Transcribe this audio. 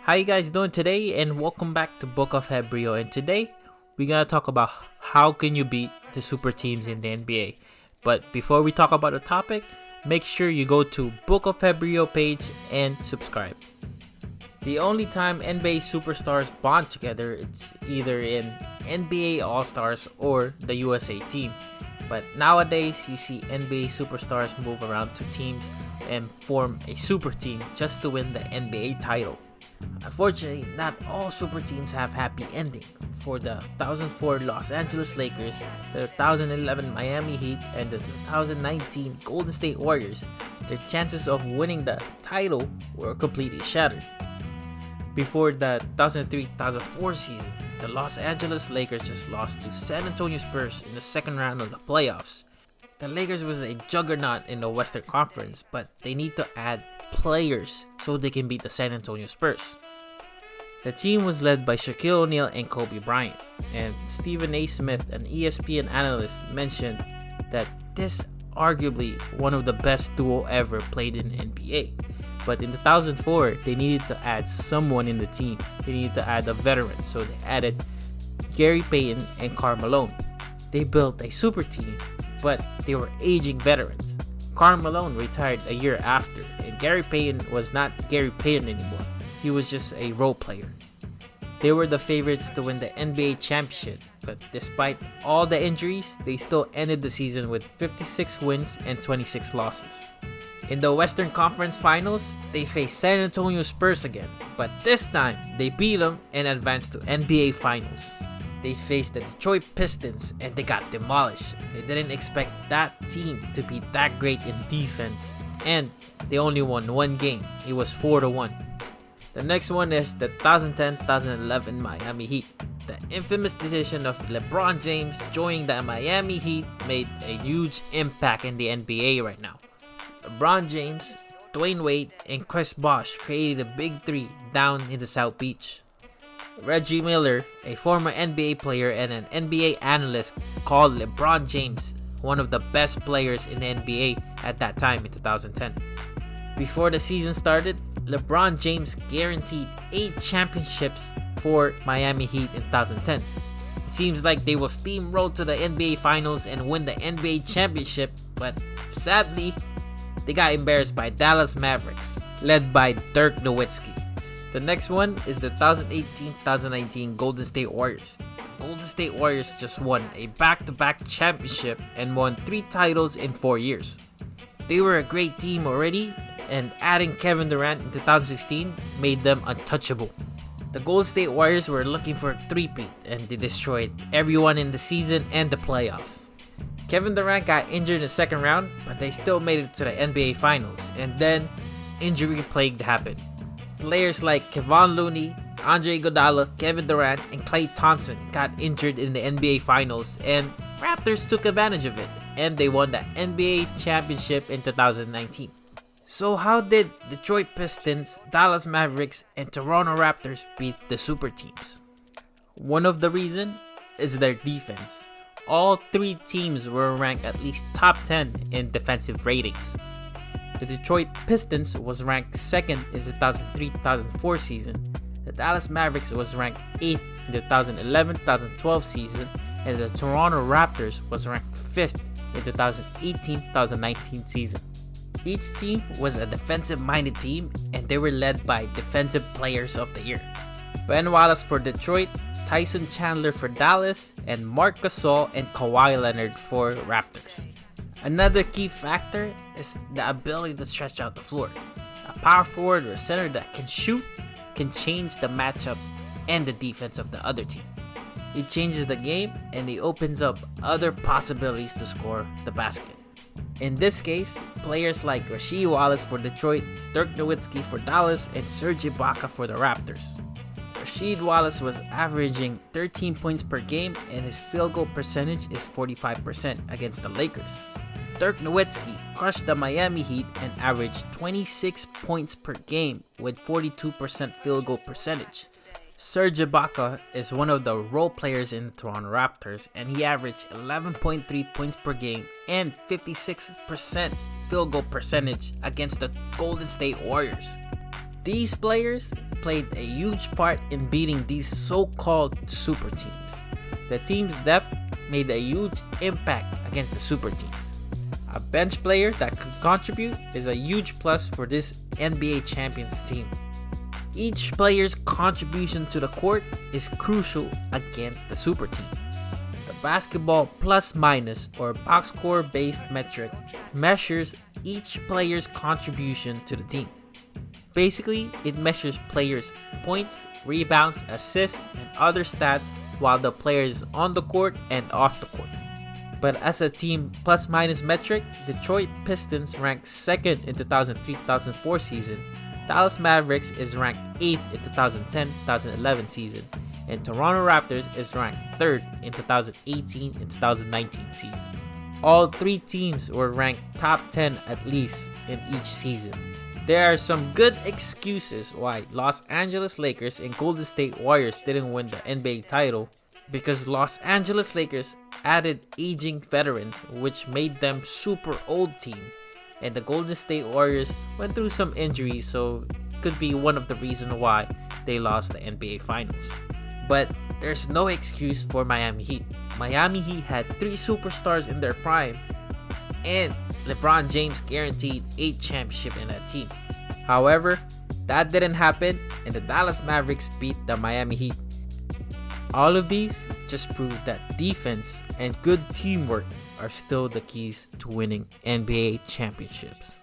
How you guys doing today? And welcome back to Book of Hebrew. And today we're gonna talk about how can you beat the super teams in the NBA. But before we talk about the topic, make sure you go to Book of Hebrew page and subscribe. The only time NBA superstars bond together, it's either in NBA All-Stars or the USA team. But nowadays, you see NBA superstars move around to teams and form a super team just to win the NBA title. Unfortunately, not all super teams have happy ending. For the 2004 Los Angeles Lakers, the 2011 Miami Heat, and the 2019 Golden State Warriors, their chances of winning the title were completely shattered. Before the 2003-2004 season, the Los Angeles Lakers just lost to San Antonio Spurs in the second round of the playoffs. The Lakers was a juggernaut in the Western Conference, but they need to add players so they can beat the San Antonio Spurs. The team was led by Shaquille O'Neal and Kobe Bryant, and Stephen A. Smith, an ESPN analyst, mentioned that this arguably one of the best duo ever played in the NBA. But in 2004, they needed to add someone in the team. They needed to add a veteran, so they added Gary Payton and Karl Malone. They built a super team, but they were aging veterans. Karl Malone retired a year after, and Gary Payton was not Gary Payton anymore. He was just a role player. They were the favorites to win the NBA championship, but despite all the injuries, they still ended the season with 56 wins and 26 losses. In the Western Conference Finals, they faced San Antonio Spurs again, but this time they beat them and advanced to NBA Finals. They faced the Detroit Pistons and they got demolished. They didn't expect that team to be that great in defense, and they only won one game. It was 4-1. The next one is the 2010-2011 Miami Heat. The infamous decision of LeBron James joining the Miami Heat made a huge impact in the NBA right now. LeBron James, Dwayne Wade, and Chris Bosh created a big three down in the South Beach. Reggie Miller, a former NBA player and an NBA analyst, called LeBron James one of the best players in the NBA at that time in 2010. Before the season started, LeBron James guaranteed 8 championships for Miami Heat in 2010. It seems like they will steamroll to the NBA Finals and win the NBA championship, but sadly, they got embarrassed by Dallas Mavericks, led by Dirk Nowitzki. The next one is the 2018-2019 Golden State Warriors. The Golden State Warriors just won a back-to-back championship and won 3 titles in 4 years. They were a great team already, and adding Kevin Durant in 2016 made them untouchable. The Golden State Warriors were looking for a three-peat, and they destroyed everyone in the season and the playoffs. Kevin Durant got injured in the second round, but they still made it to the NBA Finals, and then injury plague happened. Players like Kevon Looney, Andre Iguodala, Kevin Durant, and Klay Thompson got injured in the NBA Finals, and Raptors took advantage of it, and they won the NBA championship in 2019. So how did Detroit Pistons, Dallas Mavericks, and Toronto Raptors beat the super teams? One of the reasons is their defense. All 3 teams were ranked at least top 10 in defensive ratings. The Detroit Pistons was ranked 2nd in the 2003-2004 season. The Dallas Mavericks was ranked 8th in the 2011-2012 season, and the Toronto Raptors was ranked 5th in the 2018-2019 season. Each team was a defensive-minded team, and they were led by Defensive Players of the Year. Ben Wallace for Detroit, Tyson Chandler for Dallas, and Marc Gasol and Kawhi Leonard for Raptors. Another key factor is the ability to stretch out the floor. A power forward or a center that can shoot can change the matchup and the defense of the other team. It changes the game and it opens up other possibilities to score the basket. In this case, players like Rasheed Wallace for Detroit, Dirk Nowitzki for Dallas, and Serge Ibaka for the Raptors. Rasheed Wallace was averaging 13 points per game, and his field goal percentage is 45% against the Lakers. Dirk Nowitzki crushed the Miami Heat and averaged 26 points per game with 42% field goal percentage. Serge Ibaka is one of the role players in the Toronto Raptors, and he averaged 11.3 points per game and 56% field goal percentage against the Golden State Warriors. These players played a huge part in beating these so-called super teams. The team's depth made a huge impact against the super teams. A bench player that could contribute is a huge plus for this NBA champions team. Each player's contribution to the court is crucial against the super team. The basketball plus-minus or box score based metric measures each player's contribution to the team. Basically, it measures players' points, rebounds, assists, and other stats while the player is on the court and off the court. But as a team plus-minus metric, Detroit Pistons ranked 2nd in 2003-2004 season, Dallas Mavericks is ranked 8th in 2010-2011 season, and Toronto Raptors is ranked 3rd in 2018 and 2019 season. All three teams were ranked top 10 at least in each season. There are some good excuses why Los Angeles Lakers and Golden State Warriors didn't win the NBA title, because Los Angeles Lakers added aging veterans which made them super old team, and the Golden State Warriors went through some injuries, so could be one of the reasons why they lost the NBA Finals. But there's no excuse for Miami Heat. Miami Heat had 3 superstars in their prime, and LeBron James guaranteed 8 championships in that team. However, that didn't happen, and the Dallas Mavericks beat the Miami Heat. All of these just prove that defense and good teamwork are still the keys to winning NBA championships.